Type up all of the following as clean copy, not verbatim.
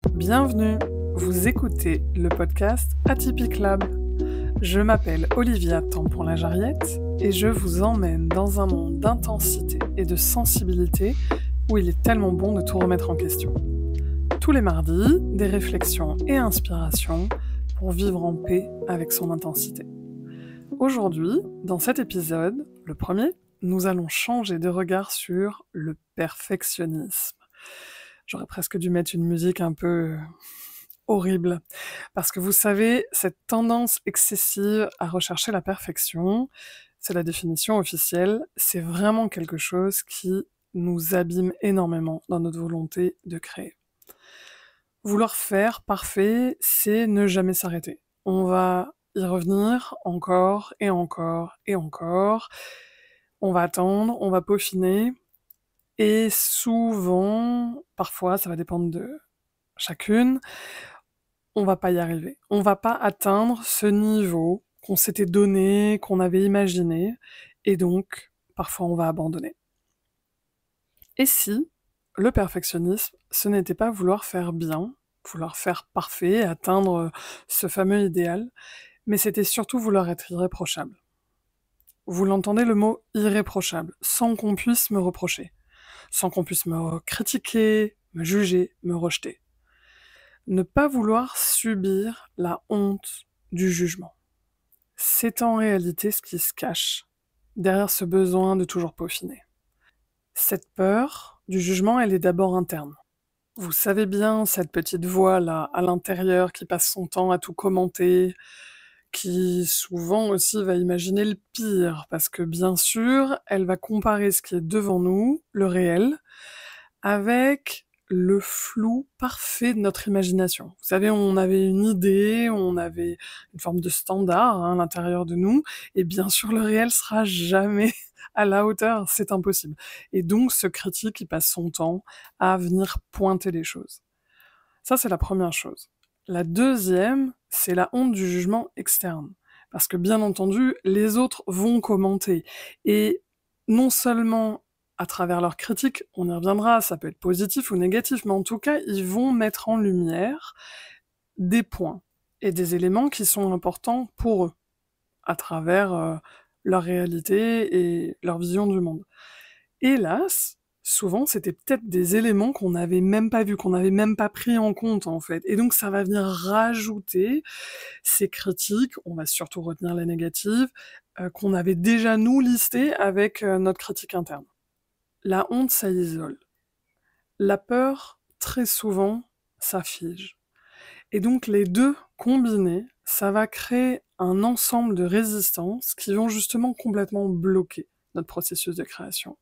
Bienvenue, vous écoutez le podcast Atypique Lab. Je m'appelle Olivia Tampon-Lajariette et je vous emmène dans un monde d'intensité et de sensibilité où il est tellement bon de tout remettre en question. Tous les mardis, des réflexions et inspirations pour vivre en paix avec son intensité. Aujourd'hui, dans cet épisode, le premier, nous allons changer de regard sur le perfectionnisme. J'aurais presque dû mettre une musique un peu horrible. Parce que vous savez, cette tendance excessive à rechercher la perfection, c'est la définition officielle, c'est vraiment quelque chose qui nous abîme énormément dans notre volonté de créer. Vouloir faire parfait, c'est ne jamais s'arrêter. On va y revenir encore et encore et encore. On va attendre, on va peaufiner. Et souvent, parfois, ça va dépendre de chacune, on va pas y arriver. On va pas atteindre ce niveau qu'on s'était donné, qu'on avait imaginé, et donc, parfois, on va abandonner. Et si le perfectionnisme, ce n'était pas vouloir faire bien, vouloir faire parfait, atteindre ce fameux idéal, mais c'était surtout vouloir être irréprochable. Vous l'entendez, le mot irréprochable, sans qu'on puisse me reprocher, sans qu'on puisse me critiquer, me juger, me rejeter. Ne pas vouloir subir la honte du jugement. C'est en réalité ce qui se cache derrière ce besoin de toujours peaufiner. Cette peur du jugement, elle est d'abord interne. Vous savez bien, cette petite voix là, à l'intérieur, qui passe son temps à tout commenter, qui souvent aussi va imaginer le pire, parce que bien sûr, elle va comparer ce qui est devant nous, le réel, avec le flou parfait de notre imagination. Vous savez, on avait une idée, on avait une forme de standard à l'intérieur de nous, et bien sûr, le réel sera jamais à la hauteur, c'est impossible. Et donc, ce critique, il passe son temps à venir pointer les choses. Ça, c'est la première chose. La deuxième, c'est la honte du jugement externe. Parce que bien entendu, les autres vont commenter. Et non seulement à travers leurs critiques, on y reviendra, ça peut être positif ou négatif, mais en tout cas, ils vont mettre en lumière des points et des éléments qui sont importants pour eux, à travers leur réalité et leur vision du monde. Hélas, souvent, c'était peut-être des éléments qu'on n'avait même pas vus, qu'on n'avait même pas pris en compte, en fait. Et donc, ça va venir rajouter ces critiques, on va surtout retenir les négatives, qu'on avait déjà, nous, listées avec notre critique interne. La honte, ça isole. La peur, très souvent, ça fige. Et donc, les deux combinés, ça va créer un ensemble de résistances qui vont justement complètement bloquer notre processus de création.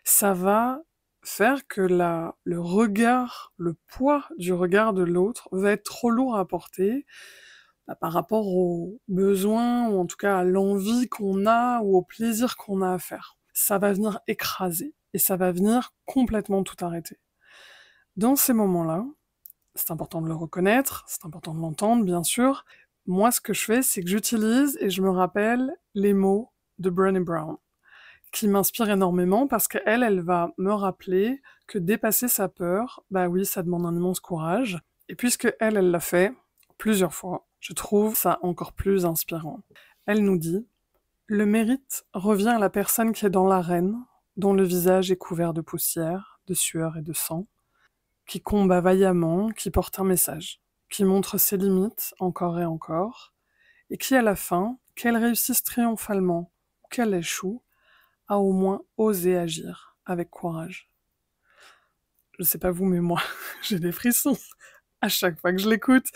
Ça va faire que le regard, le poids du regard de l'autre va être trop lourd à porter par rapport aux besoins, ou en tout cas à l'envie qu'on a, ou au plaisir qu'on a à faire. Ça va venir écraser, et ça va venir complètement tout arrêter. Dans ces moments-là, c'est important de le reconnaître, c'est important de l'entendre, bien sûr. Moi, ce que je fais, c'est que j'utilise et je me rappelle les mots de Brené Brown, qui m'inspire énormément parce qu'elle, elle va me rappeler que dépasser sa peur, bah oui, ça demande un immense courage. Et puisque elle l'a fait plusieurs fois, je trouve ça encore plus inspirant. Elle nous dit « Le mérite revient à la personne qui est dans l'arène, dont le visage est couvert de poussière, de sueur et de sang, qui combat vaillamment, qui porte un message, qui montre ses limites encore et encore, et qui à la fin, qu'elle réussisse triomphalement ou qu'elle échoue, a au moins osé agir avec courage. » Je sais pas vous, mais moi, j'ai des frissons à chaque fois que je l'écoute,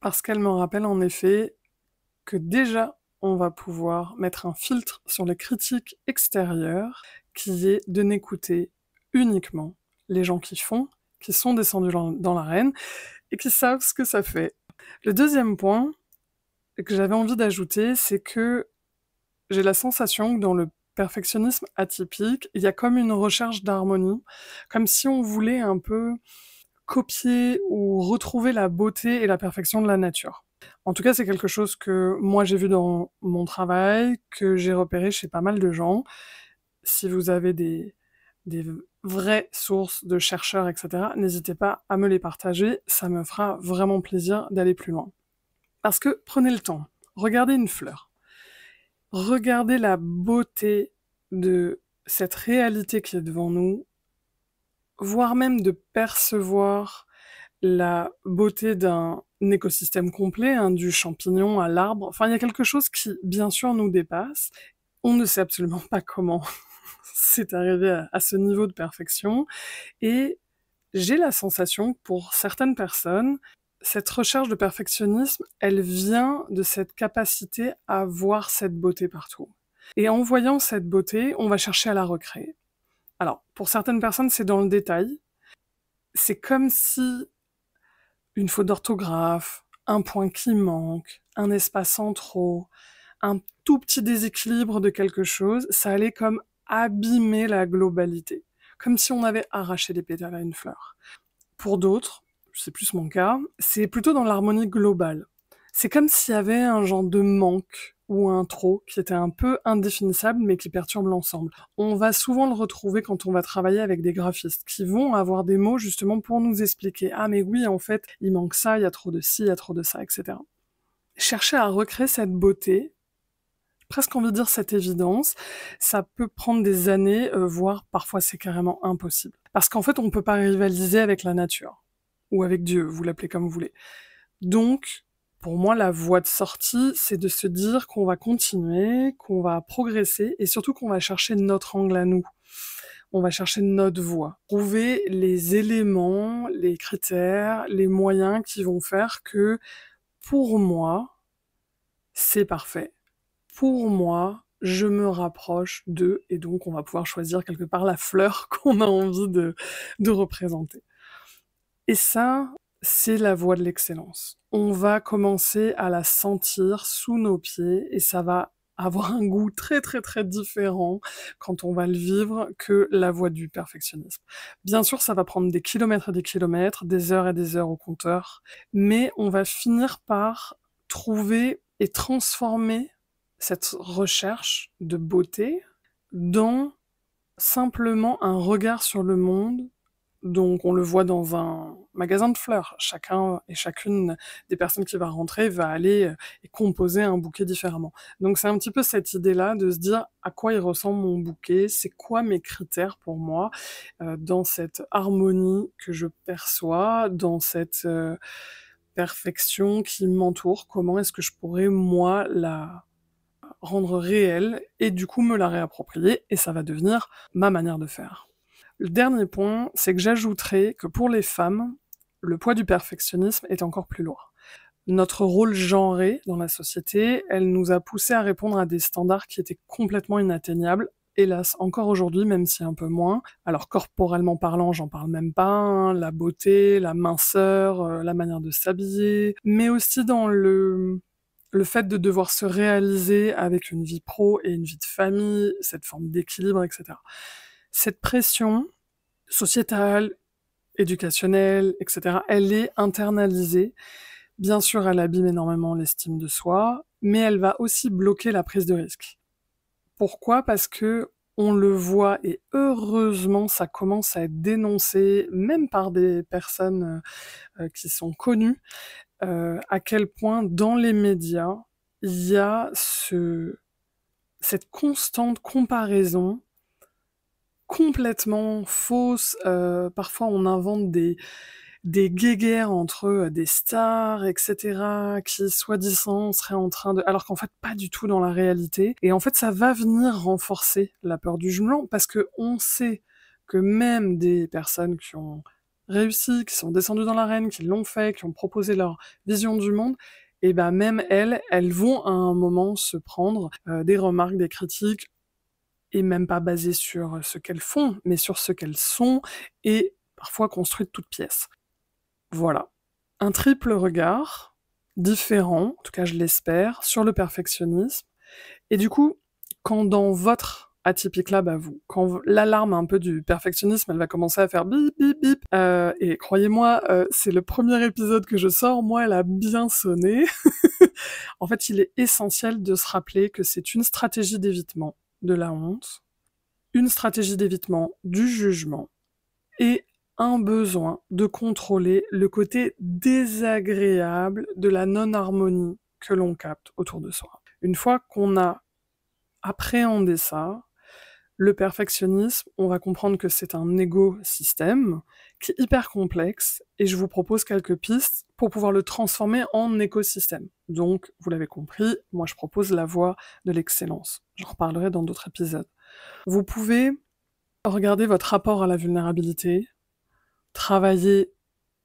parce qu'elle me rappelle en effet que déjà, on va pouvoir mettre un filtre sur les critiques extérieures, qui est de n'écouter uniquement les gens qui font, qui sont descendus dans l'arène, et qui savent ce que ça fait. Le deuxième point que j'avais envie d'ajouter, c'est que j'ai la sensation que dans le perfectionnisme atypique, il y a comme une recherche d'harmonie, comme si on voulait un peu copier ou retrouver la beauté et la perfection de la nature. En tout cas, c'est quelque chose que moi j'ai vu dans mon travail, que j'ai repéré chez pas mal de gens. Si vous avez des vraies sources de chercheurs, etc., n'hésitez pas à me les partager, ça me fera vraiment plaisir d'aller plus loin. Parce que prenez le temps, regardez une fleur, regardez la beauté de cette réalité qui est devant nous, voire même de percevoir la beauté d'un écosystème complet, hein, du champignon à l'arbre. Enfin, il y a quelque chose qui, bien sûr, nous dépasse. On ne sait absolument pas comment c'est arrivé à ce niveau de perfection. Et j'ai la sensation que pour certaines personnes, cette recherche de perfectionnisme, elle vient de cette capacité à voir cette beauté partout. Et en voyant cette beauté, on va chercher à la recréer. Alors, pour certaines personnes, c'est dans le détail. C'est comme si une faute d'orthographe, un point qui manque, un espace en trop, un tout petit déséquilibre de quelque chose, ça allait comme abîmer la globalité. Comme si on avait arraché les pétales à une fleur. Pour d'autres, c'est plus mon cas, c'est plutôt dans l'harmonie globale. C'est comme s'il y avait un genre de manque ou un trop qui était un peu indéfinissable mais qui perturbe l'ensemble. On va souvent le retrouver quand on va travailler avec des graphistes qui vont avoir des mots justement pour nous expliquer « Ah mais oui, en fait, il manque ça, il y a trop de ci, il y a trop de ça, etc. » Chercher à recréer cette beauté, presque envie de dire cette évidence, ça peut prendre des années, voire parfois c'est carrément impossible. Parce qu'en fait, on ne peut pas rivaliser avec la nature. Ou avec Dieu, vous l'appelez comme vous voulez. Donc, pour moi, la voie de sortie, c'est de se dire qu'on va continuer, qu'on va progresser, et surtout qu'on va chercher notre angle à nous. On va chercher notre voie. Trouver les éléments, les critères, les moyens qui vont faire que, pour moi, c'est parfait. Pour moi, je me rapproche de, et donc on va pouvoir choisir quelque part la fleur qu'on a envie de représenter. Et ça, c'est la voie de l'excellence. On va commencer à la sentir sous nos pieds et ça va avoir un goût très très très différent quand on va le vivre que la voie du perfectionnisme. Bien sûr, ça va prendre des kilomètres et des kilomètres, des heures et des heures au compteur, mais on va finir par trouver et transformer cette recherche de beauté dans simplement un regard sur le monde. Donc on le voit dans un magasin de fleurs. Chacun et chacune des personnes qui va rentrer va aller et composer un bouquet différemment. Donc c'est un petit peu cette idée-là de se dire à quoi il ressemble mon bouquet, c'est quoi mes critères pour moi dans cette harmonie que je perçois, dans cette perfection qui m'entoure, comment est-ce que je pourrais moi la rendre réelle et du coup me la réapproprier et ça va devenir ma manière de faire. Le dernier point, c'est que j'ajouterais que pour les femmes, le poids du perfectionnisme est encore plus lourd. Notre rôle genré dans la société, elle nous a poussé à répondre à des standards qui étaient complètement inatteignables, hélas, encore aujourd'hui, même si un peu moins. Alors corporellement parlant, j'en parle même pas, hein, la beauté, la minceur, la manière de s'habiller, mais aussi dans le fait de devoir se réaliser avec une vie pro et une vie de famille, cette forme d'équilibre, etc. Cette pression sociétale, éducationnelle, etc., elle est internalisée. Bien sûr, elle abîme énormément l'estime de soi, mais elle va aussi bloquer la prise de risque. Pourquoi ? Parce que on le voit, et heureusement, ça commence à être dénoncé, même par des personnes qui sont connues, à quel point dans les médias, il y a cette constante comparaison complètement fausse. Parfois, on invente des guéguerres entre des stars, etc., qui soi-disant seraient en train de... Alors qu'en fait, pas du tout dans la réalité. Et en fait, ça va venir renforcer la peur du jumelant, parce que on sait que même des personnes qui ont réussi, qui sont descendues dans l'arène, qui l'ont fait, qui ont proposé leur vision du monde, et ben même elles vont à un moment se prendre des remarques, des critiques, et même pas basées sur ce qu'elles font, mais sur ce qu'elles sont, et parfois construites de toutes pièces. Voilà. Un triple regard, différent, en tout cas je l'espère, sur le perfectionnisme. Et du coup, quand dans votre Atypique Lab à vous, quand l'alarme un peu du perfectionnisme, elle va commencer à faire bip bip bip, et croyez-moi, c'est le premier épisode que je sors, moi elle a bien sonné. En fait, il est essentiel de se rappeler que c'est une stratégie d'évitement de la honte, une stratégie d'évitement du jugement et un besoin de contrôler le côté désagréable de la non-harmonie que l'on capte autour de soi. Une fois qu'on a appréhendé ça, le perfectionnisme, on va comprendre que c'est un écosystème qui est hyper complexe et je vous propose quelques pistes pour pouvoir le transformer en écosystème. Donc, vous l'avez compris, moi je propose la voie de l'excellence. J'en reparlerai dans d'autres épisodes. Vous pouvez regarder votre rapport à la vulnérabilité, travailler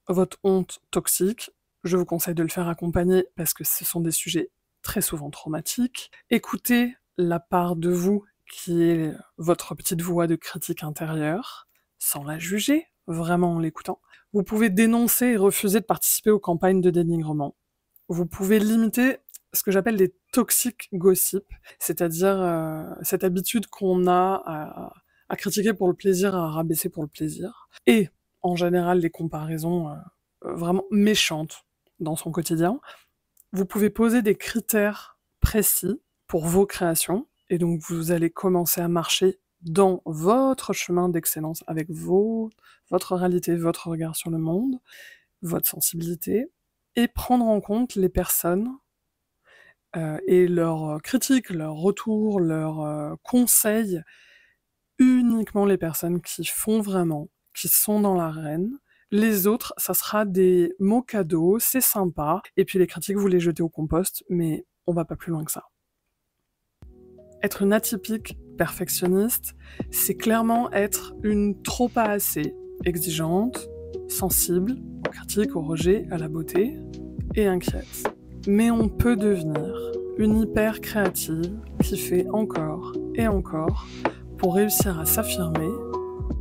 votre honte toxique. Je vous conseille de le faire accompagner parce que ce sont des sujets très souvent traumatiques. Écoutez la part de vous qui est votre petite voix de critique intérieure, sans la juger, vraiment en l'écoutant. Vous pouvez dénoncer et refuser de participer aux campagnes de dénigrement. Vous pouvez limiter ce que j'appelle les toxic gossip, c'est-à-dire cette habitude qu'on a à critiquer pour le plaisir, à rabaisser pour le plaisir. Et, en général, les comparaisons vraiment méchantes dans son quotidien. Vous pouvez poser des critères précis pour vos créations, et donc vous allez commencer à marcher dans votre chemin d'excellence avec votre réalité, votre regard sur le monde, votre sensibilité, et prendre en compte les personnes et leurs critiques, leurs retours, leurs conseils, uniquement les personnes qui font vraiment, qui sont dans l'arène. Les autres, ça sera des mots cadeaux, c'est sympa, et puis les critiques, vous les jetez au compost, mais on va pas plus loin que ça. Être une atypique perfectionniste, c'est clairement être une trop pas assez exigeante, sensible aux critiques, au rejet, à la beauté, et inquiète. Mais on peut devenir une hyper créative qui fait encore et encore pour réussir à s'affirmer,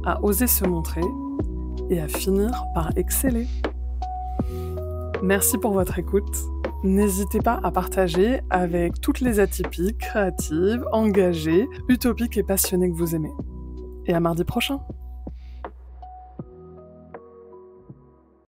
à oser se montrer et à finir par exceller. Merci pour votre écoute. N'hésitez pas à partager avec toutes les atypiques, créatives, engagées, utopiques et passionnées que vous aimez. Et à mardi prochain!